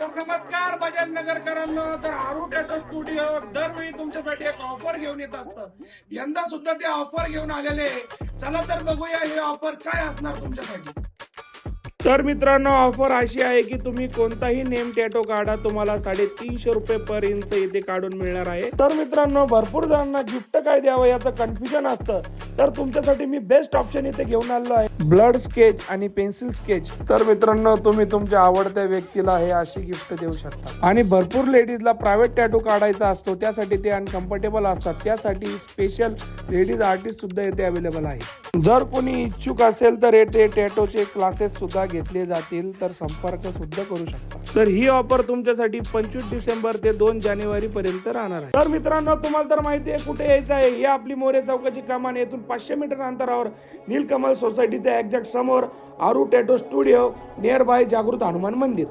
तर नमस्कार बजाज नगरकरांनो. तर आरू टॅटो स्टुडिओ दरवेळी तुमच्यासाठी एक ऑफर घेऊन येत असतं. यंदा सुद्धा ते ऑफर घेऊन आलेले आहे. चला तर बघूया हे ऑफर काय असणार तुमच्यासाठी. तर मित्रांनो, ऑफर अशी आहे की तुम्ही कोणताही नेम टॅटो काढा, तुम्हाला 350 रुपये पर इंच इथे काढून मिळणार आहे. तर मित्रांनो, भरपूर जणांना गिफ्ट काय द्यावं याचं कन्फ्युजन असतं. तर तुमच्यासाठी मी बेस्ट ऑप्शन इथे घेऊन आलो आहे, ब्लड स्केच आणि पेन्सिल स्केच. तर मित्रांनो, तुम्ही तुमच्या आवडत्या व्यक्तीला हे अशी गिफ्ट देऊ शकता. आणि भरपूर लेडीजला प्रायव्हेट टॅटो काढायचा असतो, त्यासाठी ते अनकम्फर्टेबल असतात, त्यासाठी स्पेशल लेडीज आर्टिस्ट सुद्धा इथे अवेलेबल आहे. जर कोणी इच्छुक असेल तर येथे टॅटोचे क्लासेस सुद्धा घेतले जातील, तर संपर्क सुद्धा करू शकता. तर ही ऑफर तुमच्यासाठी 25 डिसेंबर ते 2 जानेवारी पर्यंत राहणार आहे. तर मित्रांनो, तुम्हाला तर माहिती आहे कुठे यायचं आहे. ही आपली मोरे चौकाची कमान, येथून 500 मीटर अंतरावर नीलकमल सोसायटीच्या एक्झॅक्ट समोर आरू टॅटो स्टुडिओ, नियर बाय जागृत हनुमान मंदिर.